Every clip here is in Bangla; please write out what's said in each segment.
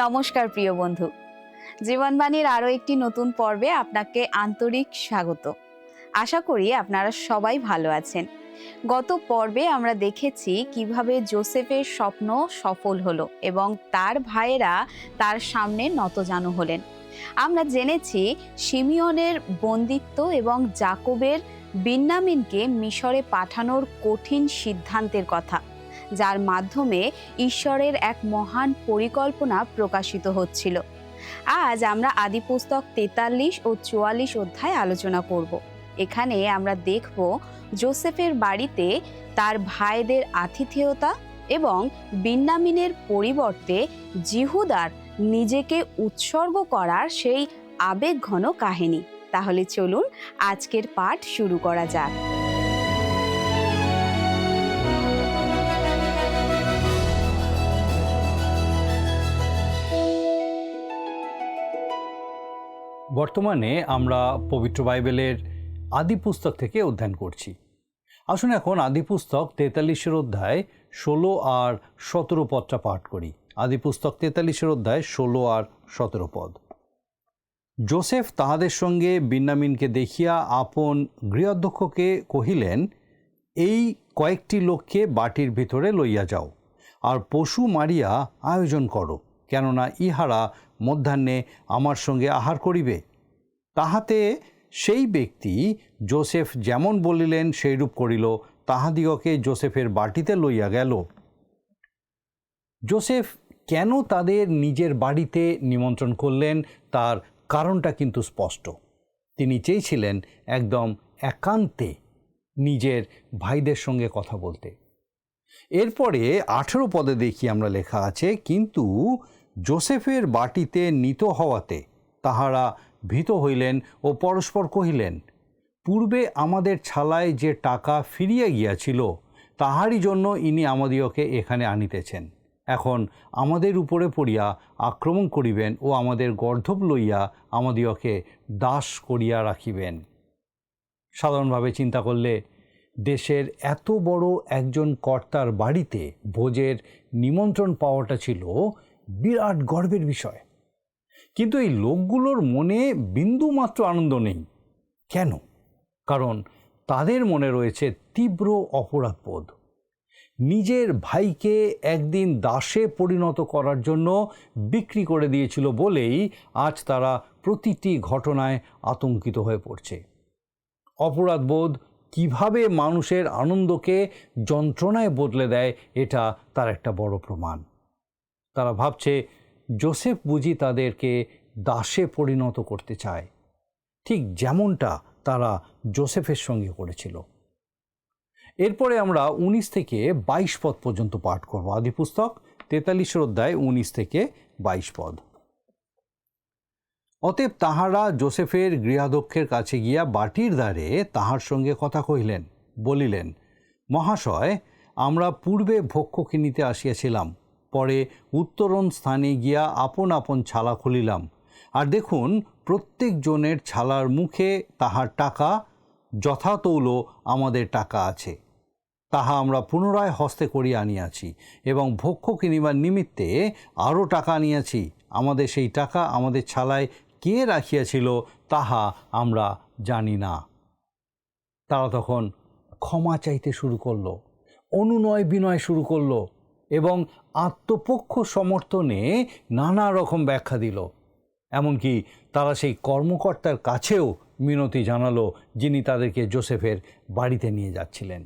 নমস্কার প্রিয় বন্ধু, জীবনবাণীর আরও একটি নতুন পর্বে আপনাকে আন্তরিক স্বাগত। আশা করি আপনারা সবাই ভালো আছেন। গত পর্বে আমরা দেখেছি কিভাবে জোসেফের স্বপ্ন সফল হলো এবং তার ভাইয়েরা তার সামনে নতজানু হলেন। আমরা জেনেছি শিমিয়নের বন্দিত্ব এবং যাকবের বিন্যামিনকে মিশরে পাঠানোর কঠিন সিদ্ধান্তের কথা, যার মাধ্যমে ঈশ্বরের এক মহান পরিকল্পনা প্রকাশিত হচ্ছিল। আজ আমরা আদিপুস্তক 43 ও 44 অধ্যায় আলোচনা করব। এখানে আমরা দেখব জোসেফের বাড়িতে তার ভাইদের আতিথেয়তা এবং বিন্যামিনের পরিবর্তে জিহুদার নিজেকে উৎসর্গ করার সেই আবেগঘন কাহিনী। তাহলে চলুন আজকের পাঠ শুরু করা যাক। বর্তমানে আমরা পবিত্র বাইবেলের আদি পুস্তক থেকে অধ্যয়ন করছি। আসুন এখন আদি পুস্তক 43 অধ্যায় 16 আর 17 পদটা পাঠ করি। আদি পুস্তক 43 অধ্যায় 16 আর 17 পদ। জোসেফ তাহাদের সঙ্গে বিন্যামিনকে দেখিয়া আপন গৃহাধ্যক্ষকে কহিলেন, এই কয়েকটি লোককে বাটির ভিতরে লইয়া যাও, আর পশু মারিয়া আয়োজন করো, কেননা ইহারা মধ্যাহ্নে আমার সঙ্গে আহার করিবে। তাহাতে সেই ব্যক্তি জোসেফ যেমন বলিলেন সেইরূপ করিল, তাহাদিগকে জোসেফের বাটিতে লইয়া গেল। জোসেফ কেন তাদের নিজের বাড়িতে নিমন্ত্রণ করলেন তার কারণটা কিন্তু স্পষ্ট। তিনি চেয়েছিলেন একদম একান্তে নিজের ভাইদের সঙ্গে কথা বলতে। এরপরে 18 পদে দেখি আমরা লেখা আছে, কিন্তু জোসেফের বাটিতে নীত হওয়াতে তাহারা ভীত হইলেন ও পরস্পর কহিলেন, পূর্বে আমাদের ছালায় যে টাকা ফিরিয়া গিয়াছিল তাহারই জন্য ইনি আমাদিগকে এখানে আনিতেছেন। এখন আমাদের উপরে পড়িয়া আক্রমণ করিবেন ও আমাদের গর্ধব লইয়া আমাদিগকে দাস করিয়া রাখিবেন। সাধারণভাবে চিন্তা করলে দেশের এত বড় একজন কর্তার বাড়িতে ভোজের নিমন্ত্রণ পাওয়াটা ছিল বিরাট গর্বের বিষয়। কিন্তু এই লোকগুলোর মনে বিন্দুমাত্র আনন্দ নেই। কেন? কারণ তাদের মনে রয়েছে তীব্র অপরাধবোধ। নিজের ভাইকে একদিন দাসে পরিণত করার জন্য বিক্রি করে দিয়েছিল বলেই আজ তারা প্রতিটি ঘটনায় আতঙ্কিত হয়ে পড়ছে। অপরাধবোধ কিভাবে মানুষের আনন্দকে যন্ত্রণায় বদলে দেয়, এটা তার একটা বড় প্রমাণ। তারা ভাবছে জোসেফ বুঝি তাদেরকে দাসে পরিণত করতে চায়, ঠিক যেমনটা তারা জোসেফের সঙ্গে করেছিল। এরপরে আমরা 19 থেকে 22 পদ পর্যন্ত পাঠ করব। আদি পুস্তক 43 অধ্যায় 19 থেকে 22 পদ। অতএব তাহারা জোসেফের গৃহাধ্যক্ষের কাছে গিয়া বাটির দ্বারে তাহার সঙ্গে কথা কহিলেন, বলিলেন, মহাশয়, আমরা পূর্বে ভক্ষ কিনিতে আসিয়াছিলাম, পরে উত্তরণ স্থানে গিয়া আপন আপন ছালা খুলিলাম, আর দেখুন প্রত্যেক জনের ছালার মুখে তাহার টাকা যথাতৌল আমাদের টাকা আছে। তাহা আমরা পুনরায় হস্তে করিয়া আনিয়াছি এবং ভক্ষ কিনিবার নিমিত্তে আরও টাকা আনিয়াছি। আমাদের সেই টাকা আমাদের ছালায় কে রাখিয়াছিল তাহা আমরা জানি না। তারা তখন ক্ষমা চাইতে শুরু করলো, অনুনয় বিনয় শুরু করলো এবং আত্মপক্ষ সমর্থনে নানা রকম ব্যাখ্যা দিল। এমনকি তারা সেই কর্মকর্তার কাছেও মিনতি জানালো যিনি তাদেরকে জোসেফের বাড়িতে নিয়ে যাচ্ছিলেন।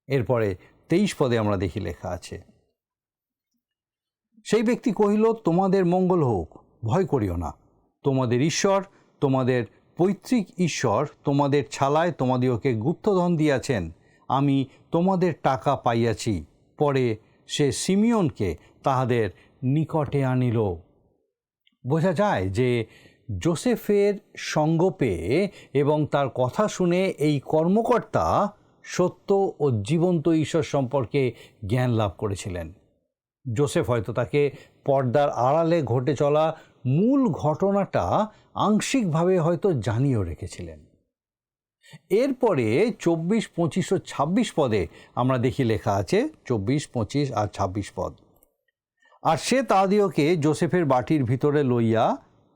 এরপরে 23 পদে আমরা দেখি লেখা আছে, সেই ব্যক্তি কহিল, তোমাদের মঙ্গল হোক, ভয় করিও না। তোমাদের ঈশ্বর, তোমাদের পৈতৃক ঈশ্বর তোমাদের ছালায় তোমাদিওকে গুপ্তধন দিয়াছেন। আমি তোমাদের টাকা পাইয়াছি। পরে সে সিমিয়নকে তাহাদের নিকটে আনিল। বোঝা যায় যে জোসেফের সঙ্গ পেয়ে এবং তার কথা শুনে এই কর্মকর্তা সত্য ও জীবন্ত ঈশ্বর সম্পর্কে জ্ঞান লাভ করেছিলেন। জোসেফ হয়তো তাকে পর্দার আড়ালে ঘটে চলা মূল ঘটনাটা আংশিকভাবে হয়তো জানিয়েও রেখেছিলেন। এরপরে 24, 25 ও 26 পদে আমরা দেখি লেখা আছে, 24, 25 আর 26 পদ। আর সে তাহাদিওকে যোসেফের বাটির ভিতরে লইয়া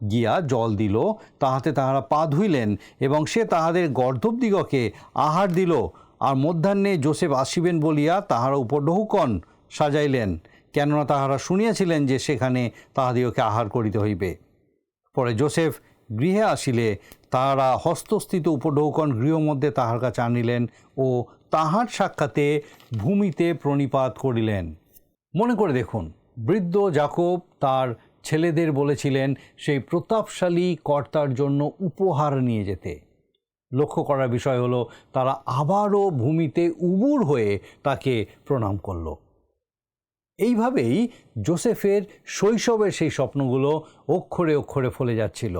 গিয়া জল দিল, তাহাতে তাহারা পা ধুইলেন, এবং সে তাহাদের গর্দভদিগকে আহার দিল। আর মধ্যাহ্নে যোসেফ আসিবেন বলিয়া তাহারা উপঢৌকন সাজাইলেন, কেননা তাহারা শুনিয়াছিলেন যে সেখানে তাহাদিওকে আহার করিতে হইবে। পরে যোসেফ গৃহে আসিলে তাহারা হস্তস্থিত উপঢৌকন গৃহমধ্যে তাহার কাছে আনিলেন ও তাহার সাক্ষাতে ভূমিতে প্রণিপাত করিলেন। মনে করে দেখুন, বৃদ্ধ যাকব তার ছেলেদের বলেছিলেন সেই প্রতাপশালী কর্তার জন্য উপহার নিয়ে যেতে। লক্ষ্য করার বিষয় হলো, তারা আবারও ভূমিতে উবুর হয়ে তাকে প্রণাম করল। এইভাবেই যোসেফের শৈশবের সেই স্বপ্নগুলো অক্ষরে অক্ষরে ফলে যাচ্ছিল।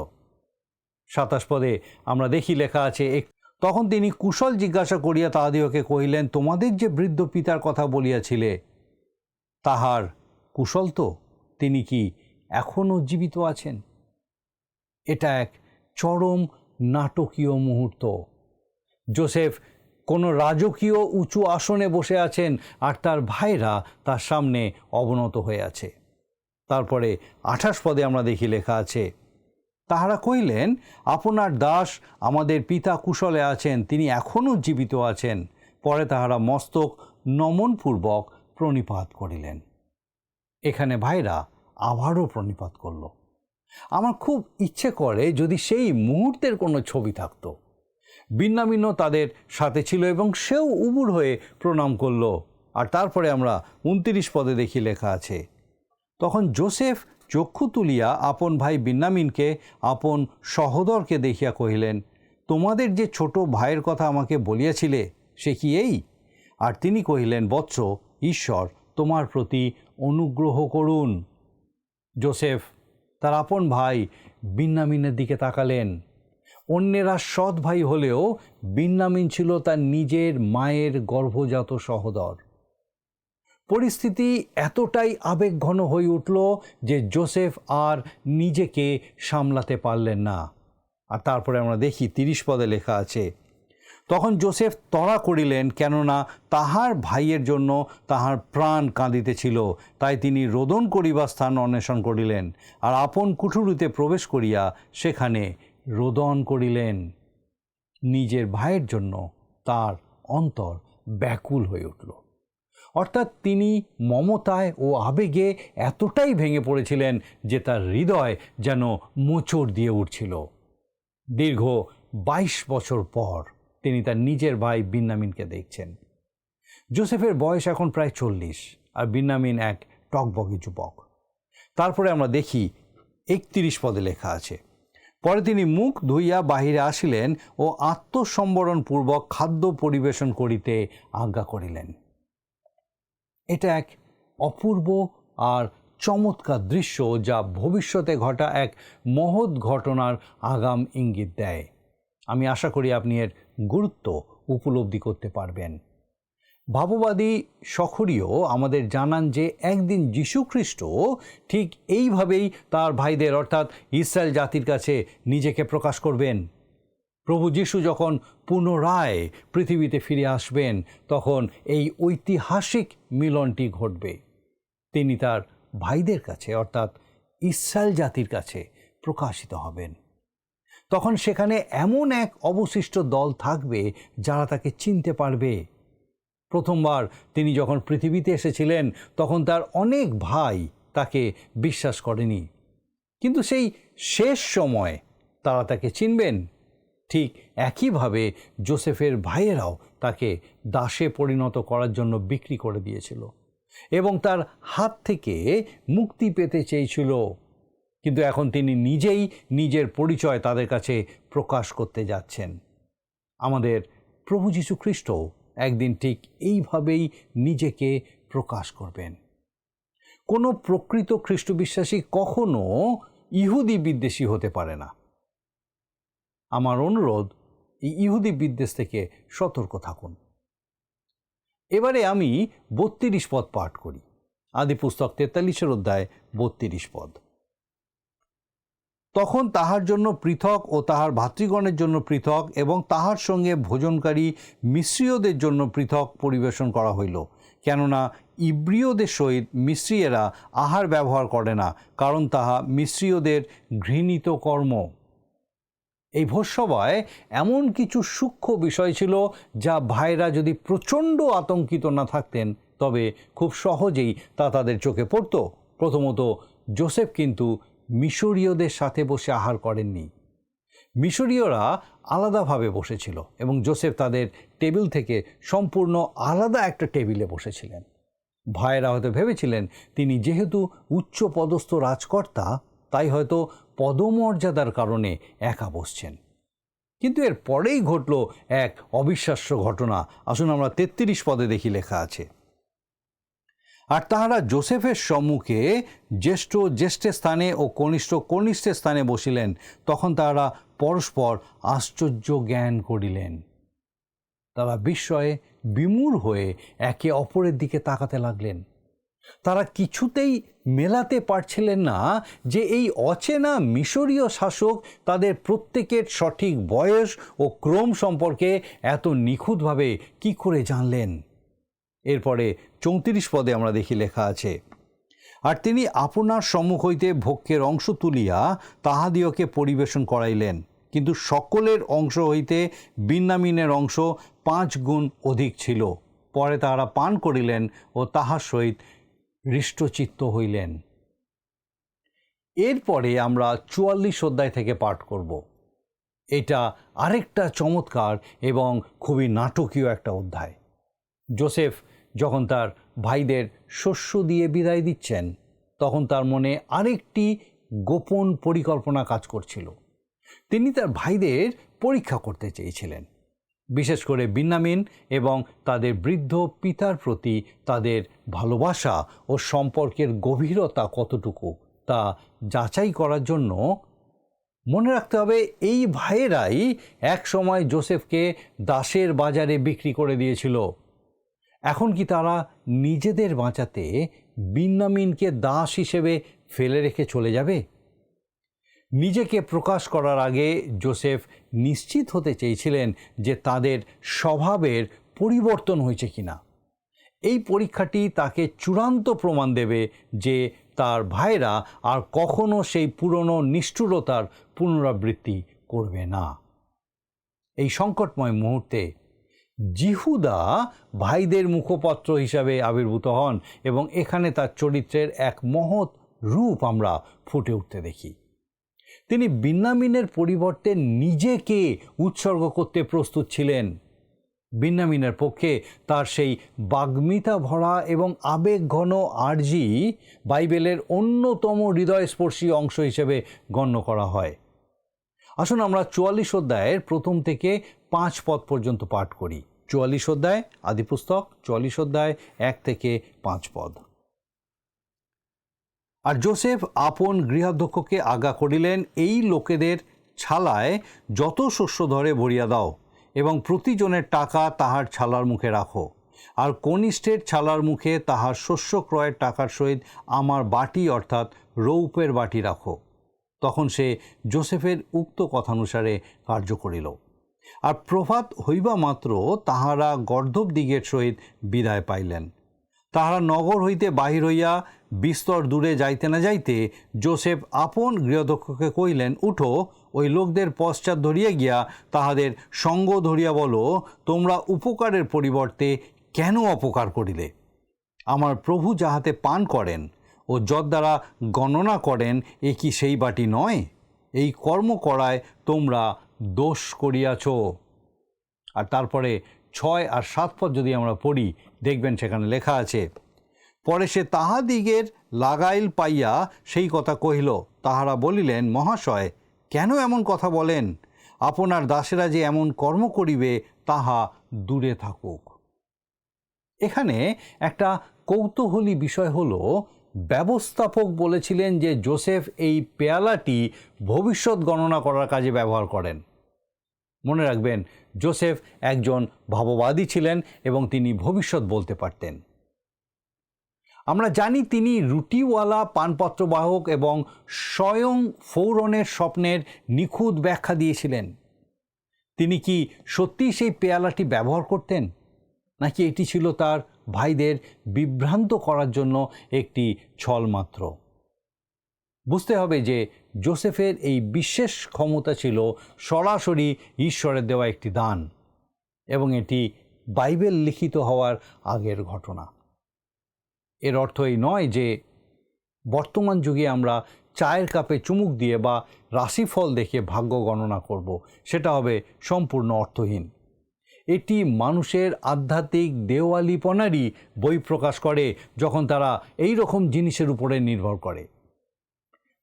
27 পদে আমরা দেখি লেখা আছে, তখন তিনি কুশল জিজ্ঞাসা করিয়া তাহাদিওকে কহিলেন, তোমাদের যে বৃদ্ধ পিতার কথা বলিয়াছিলে তাহার কুশল তো? তিনি কি এখনও জীবিত আছেন? এটা এক চরম নাটকীয় মুহূর্ত। যোসেফ কোনো রাজকীয় উঁচু আসনে বসে আছেন, আর তার ভাইরা তার সামনে অবনত হয়ে আছে। তারপরে 28 পদে আমরা দেখি লেখা আছে, তাহারা কহিলেন, আপনার দাস আমাদের পিতা কুশলে আছেন, তিনি এখনও জীবিত আছেন। পরে তাহারা মস্তক নমনপূর্বক প্রণিপাত করিলেন। এখানে ভাইরা আবারও প্রণিপাত করল। আমার খুব ইচ্ছে করে যদি সেই মুহূর্তের কোনো ছবি থাকতো। বিন্যামিনও তাদের সাথে ছিল এবং সেও উবুর হয়ে প্রণাম করল। আর তারপরে আমরা 29 পদে দেখি লেখা আছে, তখন যোসেফ চক্ষু তুলিয়া আপন ভাই বিন্যামিনকে আপন সহোদরকে দেখিয়া কহিলেন, তোমাদের যে ছোট ভাইয়ের কথা আমাকে বলিয়াছিলে সে কি এই? আর তিনি কহিলেন, বৎস, ঈশ্বর তোমার প্রতি অনুগ্রহ করুন। যোসেফ তার আপন ভাই বিন্যামিনের দিকে তাকালেন। অন্যেরা সৎ ভাই হলেও বিন্যামিন ছিল তার নিজের মায়ের গর্ভজাত সহোদর। পরিস্থিতি এতটাই আবেগঘন হয়ে উঠল যে যোসেফ আর নিজেকে সামলাতে পারলেন না। আর তারপরে আমরা দেখি 30 পদে লেখা আছে, তখন যোসেফ তড়া করিলেন, কেননা তাহার ভাইয়ের জন্য তাহার প্রাণ কাঁদিতেছিল। তাই তিনি রোদন করিবার স্থান অন্বেষণ করিলেন, আর আপন কুঠুরিতে প্রবেশ করিয়া সেখানে রোদন করিলেন। নিজের ভাইয়ের জন্য তার অন্তর ব্যাকুল হয়ে উঠল। অর্থাৎ তিনি মমতায় ও আবেগে এতটাই ভেঙে পড়েছিলেন যে তার হৃদয় যেন মোচড় দিয়ে উঠছিল। দীর্ঘ 22 বছর পর তিনি তার নিজের ভাই বিন্যামিনকে দেখছেন। যোসেফের বয়স এখন প্রায় 40, আর বিন্যামিন এক টকবগে যুবক। তারপরে আমরা দেখি 31 পদে লেখা আছে, পরে তিনি মুখ ধুইয়া বাহিরে আসিলেন ও আত্মসম্বরণপূর্বক খাদ্য পরিবেশন করিতে আজ্ঞা করিলেন। এটা এক অপূর্ব আর চমৎকার দৃশ্য, যা ভবিষ্যতে ঘটা এক মহৎ ঘটনার আগাম ইঙ্গিত দেয়। আমি আশা করি আপনি এর গুরুত্ব উপলব্ধি করতে পারবেন। ভাববাদী সখরীয় আমাদের জানান যে একদিন যীশুখ্রিস্ট ঠিক এইভাবেই তার ভাইদের অর্থাৎ ইসরায়েল জাতির কাছে নিজেকে প্রকাশ করবেন। প্রভু যীশু যখন পুনরায় পৃথিবীতে ফিরে আসবেন, তখন এই ঐতিহাসিক মিলনটি ঘটবে। তিনি তার ভাইদের কাছে অর্থাৎ ইসরায়েল জাতির কাছে প্রকাশিত হবেন। তখন সেখানে এমন এক অবশিষ্ট দল থাকবে যারা তাকে চিনতে পারবে। প্রথমবার তিনি যখন পৃথিবীতে এসেছিলেন, তখন তার অনেক ভাই তাকে বিশ্বাস করেনি, কিন্তু সেই শেষ সময় তারা তাকে চিনবেন। ঠিক একইভাবে যোসেফের ভাইয়েরাও তাকে দাসে পরিণত করার জন্য বিক্রি করে দিয়েছিল এবং তার হাত থেকে মুক্তি পেতে চেয়েছিল। কিন্তু এখন তিনি নিজেই নিজের পরিচয় তাদের কাছে প্রকাশ করতে যাচ্ছেন। আমাদের প্রভু যীশু খ্রিস্ট একদিন ঠিক এইভাবেই নিজেকে প্রকাশ করবেন। কোনো প্রকৃত খ্রিস্ট বিশ্বাসী কখনো ইহুদি বিদ্বেষী হতে পারে না। আমার অনুরোধ, এই ইহুদি বিদ্বেষ থেকে সতর্ক থাকুন। এবারে আমি 32 পদ পাঠ করি। আদি পুস্তক 43 অধ্যায় 32 পদ। তখন তাহার জন্য পৃথক ও তাহার ভাতৃগণের জন্য পৃথক এবং তাহার সঙ্গে ভোজনকারী মিশ্রীয়দের জন্য পৃথক পরিবেশন করা হইল, কেননা ইব্রিয়দের সহিত মিশ্রীয়েরা আহার ব্যবহার করে না, কারণ তাহা মিশ্রীয়দের ঘৃণিত কর্ম। এই ভোজসভায় এমন কিছু সূক্ষ্ম বিষয় ছিল যা ভাইরা যদি প্রচণ্ড আতঙ্কিত না থাকতেন তবে খুব সহজেই তা তাদের চোখে পড়ত। প্রথমত, যোসেফ কিন্তু মিশরীয়দের সাথে বসে আহার করেননি। মিশরীয়রা আলাদাভাবে বসেছিল এবং যোসেফ তাদের টেবিল থেকে সম্পূর্ণ আলাদা একটা টেবিলে বসেছিলেন। ভাইয়েরা হয়তো ভেবেছিলেন তিনি যেহেতু উচ্চ পদস্থ রাজকর্তা তাই হয়তো পদমর্যাদার কারণে একা বসছেন। কিন্তু এর পরেই ঘটল এক অবিশ্বাস্য ঘটনা। আসুন আমরা 33 পদে দেখি লেখা আছে, আর তাহারা যোসেফের সম্মুখে জ্যেষ্ঠ জ্যেষ্ঠের স্থানে ও কনিষ্ঠ কনিষ্ঠের স্থানে বসিলেন। তখন তাহারা পরস্পর আশ্চর্য জ্ঞান করিলেন। তারা বিস্ময়ে বিমূঢ় হয়ে একে অপরের দিকে তাকাতে লাগলেন। তারা কিছুতেই মেলাতে পারছিলেন না যে এই অচেনা মিশরীয় শাসক তাদের প্রত্যেকের সঠিক বয়স ও ক্রম সম্পর্কে এত নিখুঁতভাবে কি করে জানলেন। এরপরে 34 পদে আমরা দেখি লেখা আছে, আর তিনি আপনার সম্মুখ হইতে ভোগ্যের অংশ তুলিয়া তাহাদিওকে পরিবেশন করাইলেন, কিন্তু সকলের অংশ হইতে বিন্যামিনের অংশ 5 গুণ অধিক ছিল। পরে তাহারা পান করিলেন ও তাহার সহিত হৃষ্টচিত্ত হইলেন। এরপরে আমরা 44 অধ্যায় থেকে পাঠ করব। এটা আরেকটা চমৎকার এবং খুবই নাটকীয় একটা অধ্যায়। যোসেফ যখন তার ভাইদের শস্য দিয়ে বিদায় দিচ্ছেন তখন তার মনে আরেকটি গোপন পরিকল্পনা কাজ করছিল। তিনি তার ভাইদের পরীক্ষা করতে চেয়েছিলেন, বিশেষ করে বিন্যামিন এবং তাদের বৃদ্ধ পিতার প্রতি তাদের ভালোবাসা ও সম্পর্কের গভীরতা কতটুকু তা যাচাই করার জন্য। মনে রাখতে হবে এই ভাইয়েরাই এক সময় যোসেফকে দাসের বাজারে বিক্রি করে দিয়েছিল। এখন কি তারা নিজেদের বাঁচাতে বিন্যামিনকে দাস হিসেবে ফেলে রেখে চলে যাবে? নিজেকে প্রকাশ করার আগে যোসেফ নিশ্চিত হতে চেয়েছিলেন যে তাদের স্বভাবের পরিবর্তন হয়েছে কিনা। এই পরীক্ষাটি তাকে চূড়ান্ত প্রমাণ দেবে যে তার ভাইরা আর কখনো সেই পুরনো নিষ্ঠুরতার পুনরাবৃত্তি করবে না। এই সংকটময় মুহূর্তে জিহুদা ভাইদের মুখপত্র হিসাবে আবির্ভূত হন এবং এখানে তার চরিত্রের এক মহৎ রূপ আমরা ফুটে উঠতে দেখি। তিনি বিন্যামিনের পরিবর্তে নিজেকে উৎসর্গ করতে প্রস্তুত ছিলেন। বিন্যামিনের পক্ষে তার সেই বাগ্মিতা ভরা এবং আবেগ ঘন আর্জি বাইবেলের অন্যতম হৃদয়স্পর্শী অংশ হিসেবে গণ্য করা হয়। আসুন আমরা 44 অধ্যায়ের প্রথম থেকে 5 পদ পর্যন্ত পাঠ করি। 44 অধ্যায়, আদিপুস্তক 44 অধ্যায় 1 থেকে 5 পদ। আর যোসেফ আপন গৃহাধ্যক্ষকে আজ্ঞা করিলেন, এই লোকেদের ছালায় যত শস্য ধরে ভরিয়া দাও এবং প্রতিজনের টাকা তাহার ছালার মুখে রাখো, আর কনিষ্ঠের ছালার মুখে তাহার শস্য ক্রয়ের টাকার সহিত আমার বাটি অর্থাৎ রৌপের বাটি রাখো। তখন সে যোসেফের উক্ত কথানুসারে কার্য করিল। আর প্রভাত হইবা মাত্র তাহারা গর্ধবদিগের সহিত বিদায় পাইলেন। তাহারা নগর হইতে বাহির হইয়া বিস্তর দূরে যাইতে না যাইতে যোসেফ আপন গৃহদক্ষকে কহিলেন, উঠো, ওই লোকদের পশ্চাৎ ধরিয়া গিয়া তাহাদের সঙ্গ ধরিয়া বলো, তোমরা উপকারের পরিবর্তে কেন অপকার করিলে? আমার প্রভু যাহাতে পান করেন ও যদ্বারা গণনা করেন এ কি সেই বাটি নয়? এই কর্ম করায় তোমরা দোষ করিয়াছ। আর তারপরে 6 আর 7 পদ যদি আমরা পড়ি দেখবেন সেখানে লেখা আছে, পরে সে তাহাদিগের লাগাইল পাইয়া সেই কথা কহিল। তাহারা বলিলেন, মহাশয়, কেন এমন কথা বলেন? আপনার দাসেরা যে এমন কর্ম করিবে তাহা দূরে থাকুক। এখানে একটা কৌতূহলী বিষয় হলো, ব্যবস্থাপক বলেছিলেন যে যোসেফ এই পেয়ালাটি ভবিষ্যৎ গণনা করার কাজে ব্যবহার করেন। মনে রাখবেন, যোসেফ একজন ভাববাদী ছিলেন এবং তিনি ভবিষ্যৎ বলতে পারতেন। আমরা জানি তিনি রুটিওয়ালা পানপত্রবাহক এবং স্বয়ং ফৌরনের স্বপ্নের নিখুঁত ব্যাখ্যা দিয়েছিলেন। তিনি কি সত্যিই সেই পেয়ালাটি ব্যবহার করতেন, নাকি এটি ছিল তার ভাইদের বিভ্রান্ত করার জন্য একটি ছল মাত্র। বুঝতে হবে যে যোসেফের এই বিশেষ ক্ষমতা ছিল সরাসরি ঈশ্বরের দেওয়া একটি দান, এবং এটি বাইবেল লিখিত হওয়ার আগের ঘটনা। এর অর্থ এই নয় যে বর্তমান যুগে আমরা চায়ের কাপে চুমুক দিয়ে বা রাশিফল দেখে ভাগ্য গণনা করব, সেটা হবে সম্পূর্ণ অর্থহীন। এটি মানুষের আধ্যাত্মিক দেওয়ালিপনারই বহিঃপ্রকাশ করে যখন তারা এই রকম জিনিসের উপরে নির্ভর করে।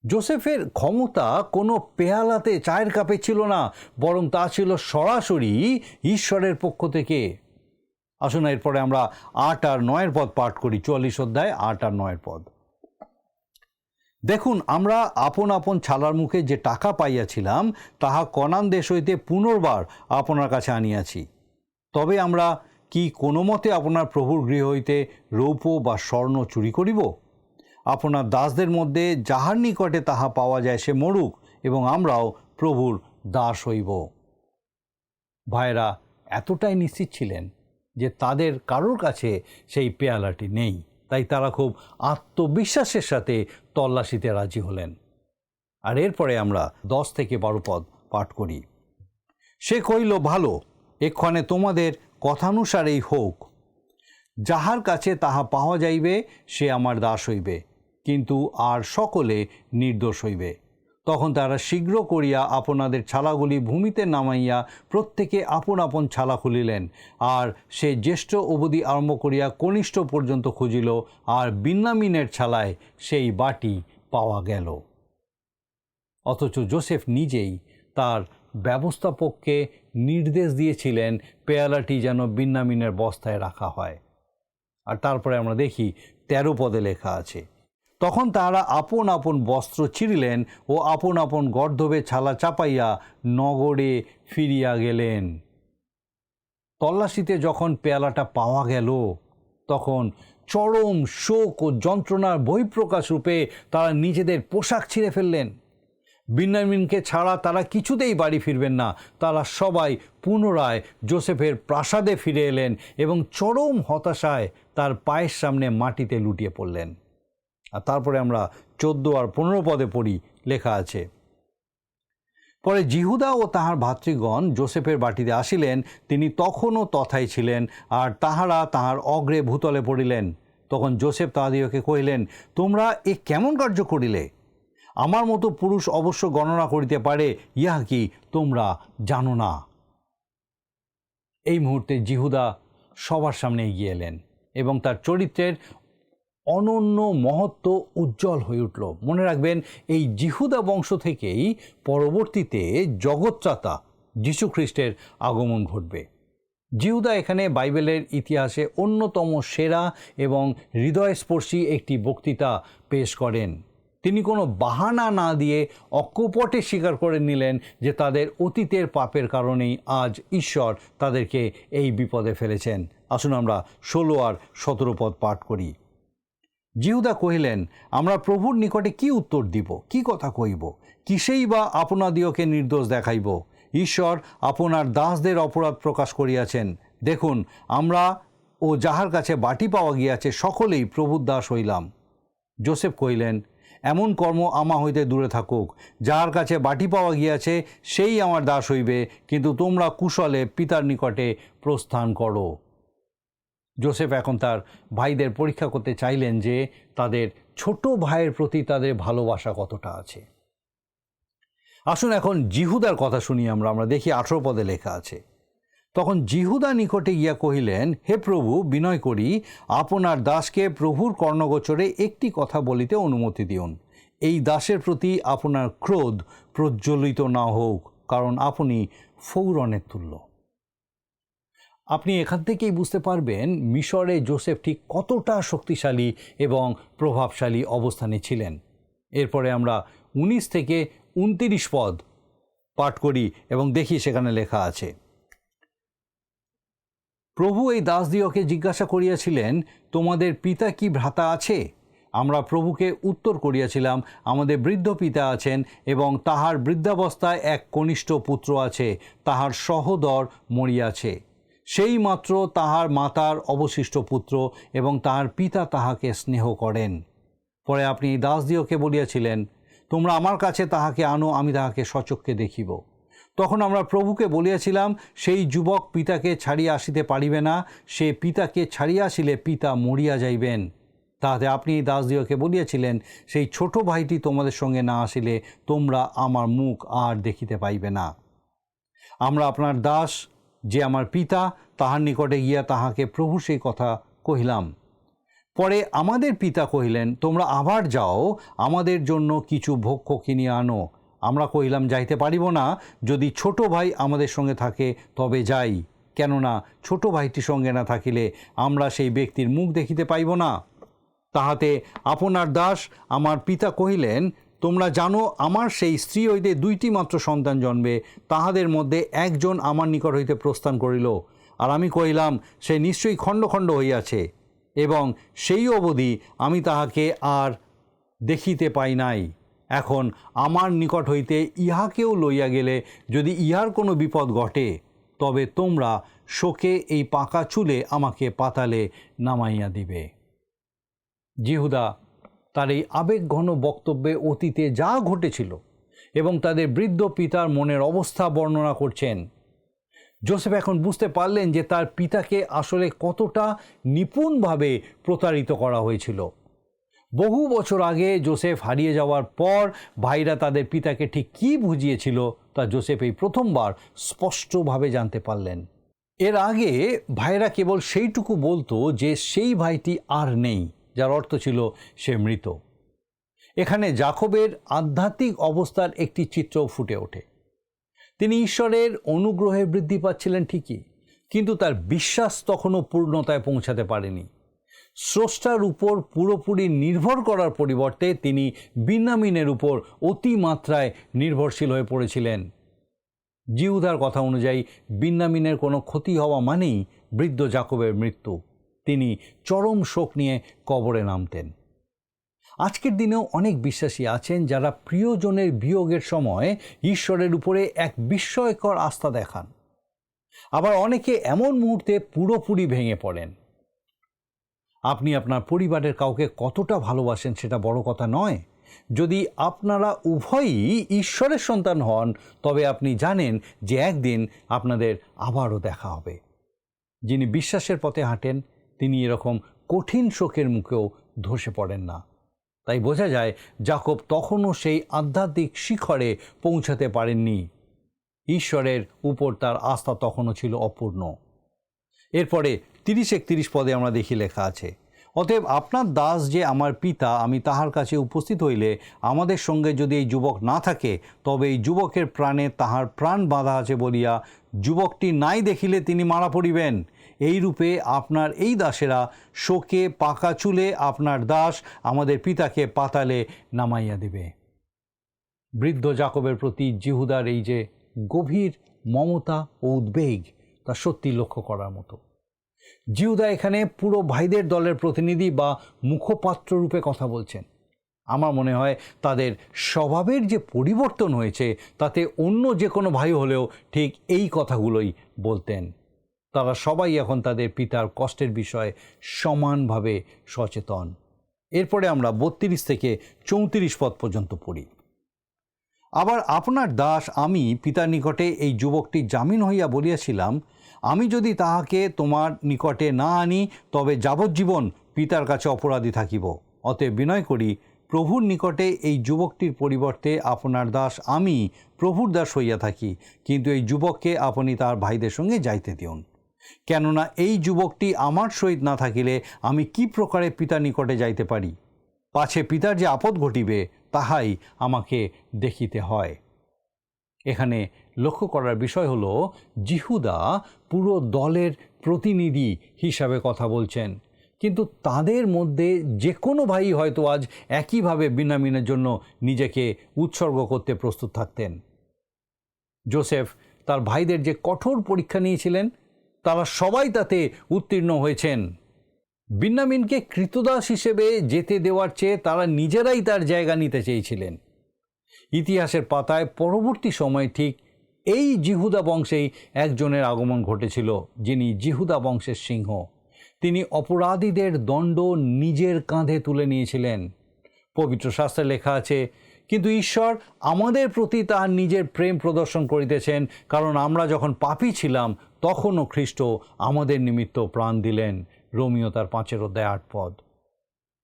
যোসেফের ক্ষমতা কোনো পেয়ালাতে চায়ের কাপে ছিল না, বরং তা ছিল সরাসরি ঈশ্বরের পক্ষ থেকে। আসুন এরপরে আমরা 8 আর 9 পদ পাঠ করি, 44 অধ্যায় 8 আর 9 পদ। দেখুন, আমরা আপন আপন ছালার মুখে যে টাকা পাইয়াছিলাম তাহা কনান দেশ হইতে পুনর্বার আপনার কাছে আনিয়াছি। তবে আমরা কি কোনো মতে আপনার প্রভুর গৃহ হইতে রৌপ্য বা স্বর্ণ চুরি করিব? আপনার দাসদের মধ্যে যাহার নিকটে তাহা পাওয়া যায় সে মরুক, এবং আমরাও প্রভুর দাস হইব। ভাইরা এতটাই নিশ্চিত ছিলেন যে তাদের কারোর কাছে সেই পেয়ালাটি নেই, তাই তারা খুব আত্মবিশ্বাসের সাথে তল্লাশিতে রাজি হলেন। আর এরপরে আমরা 10 থেকে 12 পদ পাঠ করি। সে কহিল, ভালো, এক্ষণে তোমাদের কথানুসারেই হোক। যাহার কাছে তাহা পাওয়া যাইবে সে আমার দাস হইবে, কিন্তু আর সকলে নির্দোষ হইবে। তখন তারা শীঘ্র করিয়া আপনাদের ছালাগুলি ভূমিতে নামাইয়া প্রত্যেকে আপন আপন ছালা খুলিলেন। আর সে জ্যেষ্ঠ অবধি আরম্ভ করিয়া কনিষ্ঠ পর্যন্ত খুঁজিল, আর বিন্যামিনের ছালায় সেই বাটি পাওয়া গেল। অথচ যোসেফ নিজেই তার ব্যবস্থাপককে নির্দেশ দিয়েছিলেন পেয়ালাটি যেন বিন্যামিনের বস্তায় রাখা হয়। আর তারপরে আমরা দেখি 13 পদে লেখা আছে, তখন তাহারা আপন আপন বস্ত্র ছিঁড়িলেন ও আপন আপন গর্ধবে ছালা চাপাইয়া নগরে ফিরিয়া গেলেন। তল্লাশিতে যখন পেয়ালাটা পাওয়া গেল, তখন চরম শোক ও যন্ত্রণার বহিঃপ্রকাশ রূপে তারা নিজেদের পোশাক ছিঁড়ে ফেললেন। বিন্যামিনকে ছাড়া তারা কিছুতেই বাড়ি ফিরবেন না। তারা সবাই পুনরায় যোসেফের প্রাসাদে ফিরে এলেন এবং চরম হতাশায় তার পায়ের সামনে মাটিতে লুটিয়ে পড়লেন। আর তারপরে আমরা 14 আর 15 পদে পড়ি, লেখা আছে, পরে জিহুদা ও তাহার ভাতৃগণ যোসেফের বাটিতে আসিলেন, তিনি তখনও তথায় ছিলেন, আর তাহারা তাহার অগ্রে ভূতলে পড়িলেন। তখন যোসেফ তাহাদিগকে কহিলেন, তোমরা এ কেমন কার্য করিলে? আমার মতো পুরুষ অবশ্য গণনা করিতে পারে, ইহা কি তোমরা জানো না? এই মুহূর্তে জিহুদা সবার সামনে এগিয়ে এলেন এবং তার চরিত্রের অনন্য মহত্ব উজ্জ্বল হয়ে উঠল। মনে রাখবেন, এই জিহুদা বংশ থেকেই পরবর্তীতে জগৎত্রাতা যীশুখ্রিস্টের আগমন ঘটবে। জিহুদা এখানে বাইবেলের ইতিহাসে অন্যতম সেরা এবং হৃদয়স্পর্শী একটি বক্তৃতা পেশ করেন। তিনি কোনো বাহানা না দিয়ে অকপটে স্বীকার করে নিলেন যে তাদের অতীতের পাপের কারণেই আজ ঈশ্বর তাদেরকে এই বিপদে ফেলেছেন। আসুন আমরা 16 আর 17 পদ পাঠ করি। জিহুদা কহিলেন, আমরা প্রভুর নিকটে কি উত্তর দিব? কি কথা কইব? কিসেই বা আপনাদিওকে নির্দোষ দেখাইব? ঈশ্বর আপনার দাসদের অপরাধ প্রকাশ করিয়াছেন। দেখুন, আমরা ও যাহার কাছে বাটি পাওয়া গিয়াছে সকলেই প্রভুর দাস হইলাম। যোসেফ কহিলেন, এমন কর্ম আমা হইতে দূরে থাকুক। যাহার কাছে বাটি পাওয়া গিয়াছে সেই আমার দাস হইবে, কিন্তু তোমরা কুশলে পিতার নিকটে প্রস্থান করো। যোসেফ এখন তার ভাইদের পরীক্ষা করতে চাইলেন যে তাদের ছোট ভাইয়ের প্রতি তাদের ভালোবাসা কতটা আছে। আসুন এখন জিহুদার কথা শুনি আমরা দেখি 18 পদে লেখা আছে, তখন জিহুদা নিকটে গিয়া কহিলেন, হে প্রভু, বিনয় করি আপনার দাসকে প্রভুর কর্ণগোচরে একটি কথা বলিতে অনুমতি দিউন। এই দাসের প্রতি আপনার ক্রোধ প্রজ্বলিত না হোক, কারণ আপনি ফৌরনের তুল্য। আপনি এখান থেকেই বুঝতে পারবেন মিশরে যোসেফ ঠিক কতটা শক্তিশালী এবং প্রভাবশালী অবস্থানে ছিলেন। এরপরে আমরা 19 থেকে 29 পদ পাঠ করি এবং দেখি সেখানে লেখা আছে, প্রভু এই দাসদিওকে জিজ্ঞাসা করিয়াছিলেন, তোমাদের পিতা কি ভ্রাতা আছে? আমরা প্রভুকে উত্তর করিয়াছিলাম, আমাদের বৃদ্ধ পিতা আছেন এবং তাহার বৃদ্ধাবস্থায় এক কনিষ্ঠ পুত্র আছে, তাহার সহোদর মরিয়াছে। সেই মাত্র তাহার মাতার অবশিষ্ট পুত্র এবং তাহার পিতা তাহাকে স্নেহ করেন। পরে আপনি এই দাসদিওকে বলিয়াছিলেন, তোমরা আমার কাছে তাহাকে আনো, আমি তাহাকে স্বচক্ষে দেখিব। তখন আমরা প্রভুকে বলিয়াছিলাম, সেই যুবক পিতাকে ছাড়িয়া আসিতে পারিবে না, সে পিতাকে ছাড়িয়া আসিলে পিতা মরিয়া যাইবেন। তাহাতে আপনি এই দাসদিওকে বলিয়াছিলেন, সেই ছোট ভাইটি তোমাদের সঙ্গে না আসিলে তোমরা আমার মুখ আর দেখিতে পাইবে না। আমরা আপনার দাস যে আমার পিতা, তাহার নিকটে গিয়া তাহাকে প্রভু সেই কথা কহিলাম। পরে আমাদের পিতা কহিলেন, তোমরা আবার যাও, আমাদের জন্য কিছু ভক্ষ্য কিনিয়া আনো। আমরা কহিলাম, যাইতে পারিব না, যদি ছোট ভাই আমাদের সঙ্গে থাকে তবে যাই, কেননা ছোট ভাইটি সঙ্গে না থাকিলে আমরা সেই ব্যক্তির মুখ দেখিতে পাইব না। তাহাতে আপনার দাস আমার পিতা কহিলেন, তোমরা জানো আমার সেই স্ত্রী হইতে 2টি মাত্র সন্তান জন্মে, তাহাদের মধ্যে একজন আমার নিকট হইতে প্রস্থান করিল। আর আমি কহিলাম, সে নিশ্চয়ই খণ্ড খণ্ড হইয়াছে, এবং সেই অবধি আমি তাহাকে আর দেখিতে পাই নাই। এখন আমার নিকট হইতে ইহাকেও লইয়া গেলে যদি ইহার কোনো বিপদ ঘটে, তবে তোমরা শোকে এই পাকা চুলে আমাকে পাতালে নামাইয়া দিবে। জিহুদা তার এই আবেগঘন বক্তব্যে অতীতে যা ঘটেছিল এবং তাদের বৃদ্ধ পিতার মনের অবস্থা বর্ণনা করছেন। যোসেফ এখন বুঝতে পারলেন যে তার পিতাকে আসলে কতটা নিপুণভাবে প্রতারিত করা হয়েছিল। বহু বছর আগে যোসেফ হারিয়ে যাওয়ার পর ভাইরা তাদের পিতাকে ঠিক কী বুঝিয়েছিল তা যোসেফ এই প্রথমবার স্পষ্টভাবে জানতে পারলেন। এর আগে ভাইরা কেবল সেইটুকু বলতো যে সেই ভাইটি আর নেই, যার অর্থ ছিল সে মৃত। এখানে যাকবের আধ্যাত্মিক অবস্থার একটি চিত্রও ফুটে ওঠে। তিনি ঈশ্বরের অনুগ্রহে বৃদ্ধি পাচ্ছিলেন ঠিকই, কিন্তু তার বিশ্বাস তখনও পূর্ণতায় পৌঁছাতে পারেনি। স্রষ্টার উপর পুরোপুরি নির্ভর করার পরিবর্তে তিনি বিন্যামিনের উপর অতিমাত্রায় নির্ভরশীল হয়ে পড়েছিলেন। জিহুদার কথা অনুযায়ী বিন্যামিনের কোনো ক্ষতি হওয়া মানেই বৃদ্ধ যাকবের মৃত্যু। তিনি চরম শোক নিয়ে কবরে নামতেন। আজকের দিনেও অনেক বিশ্বাসী আছেন যারা প্রিয়জনের বিয়োগের সময় ঈশ্বরের উপরে এক বিস্ময়কর আস্থা দেখান। আবার অনেকে এমন মুহূর্তে পুরোপুরি ভেঙে পড়েন। আপনি আপনার পরিবারের কাউকে কতটা ভালোবাসেন সেটা বড় কথা নয়। যদি আপনারা উভয়ই ঈশ্বরের সন্তান হন, তবে আপনি জানেন যে একদিন আপনাদের আবারও দেখা হবে। যিনি বিশ্বাসের পথে হাঁটেন তিনি এরকম কঠিন শোকের মুখেও ধসে পড়েন না। তাই বোঝা যায় যাকব তখনও সেই আধ্যাত্মিক শিখরে পৌঁছাতে পারেননি। ঈশ্বরের উপর তার আস্থা তখনও ছিল অপূর্ণ। এরপরে 30-31 পদে আমরা দেখি লেখা আছে, অতএব আপনার দাস যে আমার পিতা, আমি তাহার কাছে উপস্থিত হইলে আমাদের সঙ্গে যদি এই যুবক না থাকে, তবে এই যুবকের প্রাণে তাহার প্রাণ বাঁধা আছে বলিয়া যুবকটি নাই দেখিলে তিনি মারা পড়িবেন। এই রূপে আপনার এই দাসেরা শোকে পাকা চুলে আপনার দাস আমাদের পিতাকে পাতালে নামাইয়া দিবে। বৃদ্ধ যাকবের প্রতি জিহুদার এই যে গভীর মমতা ও উদ্বেগ, তা সত্যি লক্ষ্য করার মতো। জিহুদা এখানে পুরো ভাইদের দলের প্রতিনিধি বা মুখপাত্র রূপে কথা বলছেন। আমার মনে হয় তাদের স্বভাবের যে পরিবর্তন হয়েছে তাতে অন্য যে কোনো ভাই হলেও ঠিক এই কথাগুলোই বলতেন। তারা সবাই এখন তাদের পিতার কষ্টের বিষয়ে সমানভাবে সচেতন। এরপরে আমরা 32-34 পদ পর্যন্ত পড়ি। আবার আপনার দাস আমি পিতার নিকটে এই যুবকটি জামিন হইয়া বলিয়াছিলাম, আমি যদি তাহাকে তোমার নিকটে না আনি, তবে যাবজ্জীবন পিতার কাছে অপরাধী থাকিব। অতএব বিনয় করি, প্রভুর নিকটে এই যুবকটির পরিবর্তে আপনার দাস আমি প্রভুর দাস হইয়া থাকি, কিন্তু এই যুবককে আপনি তার ভাইদের সঙ্গে যাইতে দিউন। কেননা এই যুবকটি আমার সহিত না থাকিলে আমি কি প্রকারে পিতার নিকটে যাইতে পারি? পাছে পিতার যে আপদ ঘটিবে তাহাই আমাকে দেখিতে হয়। এখানে লক্ষ্য করার বিষয় হলো, জিহুদা পুরো দলের প্রতিনিধি হিসাবে কথা বলছেন, কিন্তু তাদের মধ্যে যে কোনো ভাই হয়তো আজ একইভাবে বিন্যামিনের জন্য নিজেকে উৎসর্গ করতে প্রস্তুত থাকতেন। যোসেফ তার ভাইদের যে কঠোর পরীক্ষা নিয়েছিলেন, তারা সবাই তাতে উত্তীর্ণ হয়েছেন। বিন্যামিনকে কৃতদাস হিসেবে যেতে দেওয়ার চেয়ে তারা নিজেরাই তার জায়গা নিতে চেয়েছিলেন। ইতিহাসের পাতায় পরবর্তী সময় ঠিক এই জিহুদা বংশেই একজনের আগমন ঘটেছিল, যিনি জিহুদা বংশের সিংহ। তিনি অপরাধীদের দণ্ড নিজের কাঁধে তুলে নিয়েছিলেন। পবিত্র শাস্ত্রে লেখা আছে, কিন্তু ঈশ্বর আমাদের প্রতি তার নিজের প্রেম প্রদর্শন করিতেছেন, কারণ আমরা যখন পাপী ছিলাম তখনও খ্রিস্ট আমাদের নিমিত্ত প্রাণ দিলেন। রোমীয় তার 5:8।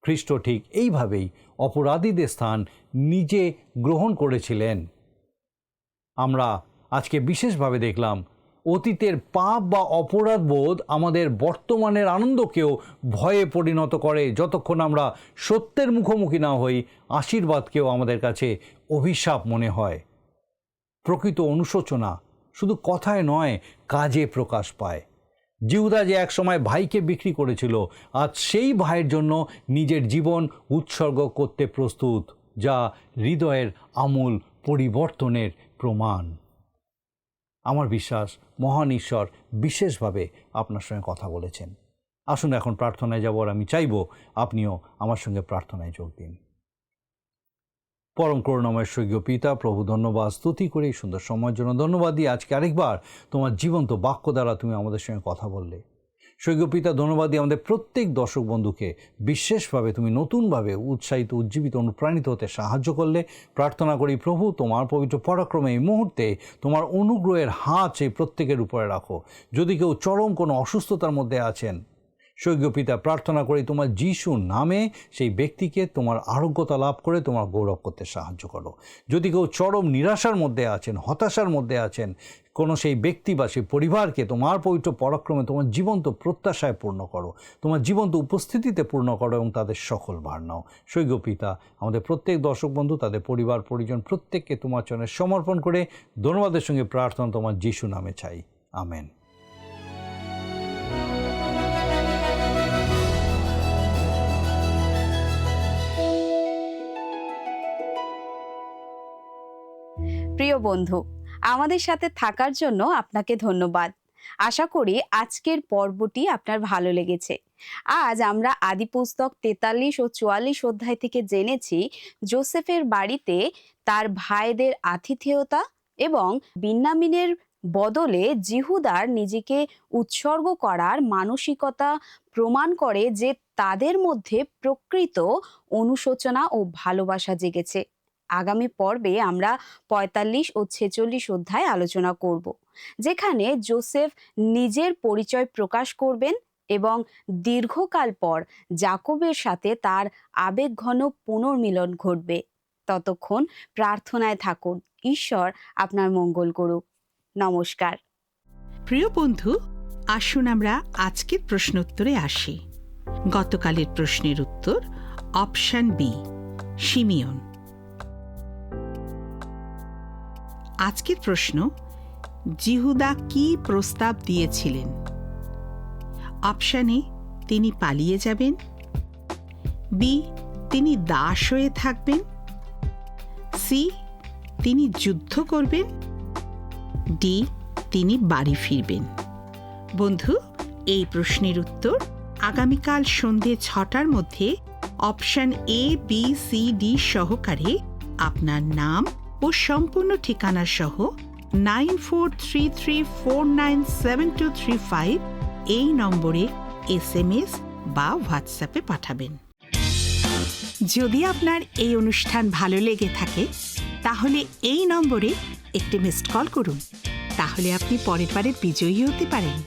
খ্রিস্ট ঠিক এইভাবেই অপরাধীদের স্থান নিজে গ্রহণ করেছিলেন। আমরা আজকে বিশেষভাবে দেখলাম অতীতের পাপ বা অপরাধ বোধ আমাদের বর্তমানের আনন্দকেও ভয়ে পরিণত করে। যতক্ষণ আমরা সত্যের মুখোমুখি না হই, আশীর্বাদকেও আমাদের কাছে অভিশাপ মনে হয়। প্রকৃত অনুশোচনা শুধু কথায় নয়, কাজে প্রকাশ পায়। জিহুদা যে একসময় ভাইকে বিক্রি করেছিল, আজ সেই ভাইয়ের জন্য নিজের জীবন উৎসর্গ করতে প্রস্তুত, যা হৃদয়ের আমূল পরিবর্তনের প্রমাণ। আমার বিশ্বাস মহান ঈশ্বর বিশেষভাবে আপনার সঙ্গে কথা বলেছেন। আসুন এখন প্রার্থনায় যাব, আর আমি চাইব আপনিও আমার সঙ্গে প্রার্থনায় যোগ দিন। পরম করুণাময় স্বর্গীয় পিতা, প্রভু ধন্যবাদ স্তুতি করে এই সুন্দর সময়ের জন্য ধন্যবাদ দিয়ে আজকে আরেকবার তোমার জীবন্ত বাক্য দ্বারা তুমি আমাদের সঙ্গে কথা বললে। স্বর্গীয় পিতা, ধন্যবাদ দিয়ে আমাদের প্রত্যেক দর্শক বন্ধুকে বিশেষভাবে তুমি নতুনভাবে উৎসাহিত, উজ্জীবিত, অনুপ্রাণিত হতে সাহায্য করলে। প্রার্থনা করি প্রভু, তোমার পবিত্র পরাক্রমে এই মুহূর্তে তোমার অনুগ্রহের হাত সেই প্রত্যেকের উপরে রাখো। যদি কেউ চরম কোনো অসুস্থতার মধ্যে আছেন, স্বর্গীয় পিতা, প্রার্থনা করি তোমার যিশুর নামে সেই ব্যক্তিকে তোমার আরোগ্যতা লাভ করে তোমার গৌরব করতে সাহায্য করো। যদি কেউ চরম নিরাশার মধ্যে আছেন, হতাশার মধ্যে আছেন, কোনো সেই ব্যক্তি বা সেই পরিবারকে তোমার পবিত্র পরাক্রমে তোমার জীবন্ত প্রত্যাশায় পূর্ণ করো, তোমার জীবন্ত উপস্থিতিতে পূর্ণ করো এবং তাদের সকল ভার নাও। স্বর্গীয় পিতা, আমাদের প্রত্যেক দর্শক বন্ধু, তাদের পরিবার পরিজন প্রত্যেককে তোমার চরণে সমর্পণ করে ধন্যবাদের সঙ্গে প্রার্থনা তোমার যিশু নামে চাই, আমেন। প্রিয় বন্ধু, আমাদের সাথে থাকার জন্য আপনাকে ধন্যবাদ। আশা করি আজকের পর্বটি আপনার ভালো লেগেছে। আজ আমরা আদিপুস্তক 43 ও 44 অধ্যায় থেকে জেনেছি যোসেফের বাড়িতে তার ভাইদের আতিথেয়তা এবং বিন্যামিনের বদলে জিহুদার নিজেকে উৎসর্গ করার মানসিকতা প্রমাণ করে যে তাদের মধ্যে প্রকৃত অনুশোচনা ও ভালোবাসা জেগেছে। আগামী পর্বে আমরা 45 ও 46 অধ্যায় আলোচনা করব, যেখানে যোসেফ নিজের পরিচয় প্রকাশ করবেন এবং দীর্ঘকাল পর যাকবের সাথে তার আবেগঘন পুনর্মিলন ঘটবে। ততক্ষণ প্রার্থনায় থাকুন। ঈশ্বর আপনার মঙ্গল করুক। নমস্কার। প্রিয় বন্ধু, আসুন আমরা আজকের প্রশ্নোত্তরে আসি। গতকালের প্রশ্নের উত্তর অপশন বি, শিমিয়ন। আজকের প্রশ্ন, জিহুদা কি প্রস্তাব দিয়েছিলেন? অপশন এ, তিনি পালিয়ে যাবেন। বি, তিনি দাস হয়ে থাকবেন। সি, তিনি যুদ্ধ করবেন। ডি, তিনি বাড়ি ফিরবেন। বন্ধু, এই প্রশ্নের উত্তর আগামীকাল সন্ধে 6টার মধ্যে option A, B, C, D সহকারে আপনার নাম ও সম্পূর্ণ ঠিকানা সহ 9433497235 এই নম্বরে SMS বা হোয়াটসঅ্যাপে পাঠাবেন। যদি আপনার এই অনুষ্ঠান ভালো লেগে থাকে তাহলে এই নম্বরে একটি মিসড কল করুন। তাহলে আপনি পরের বারে বিজয়ী হতে পারেন।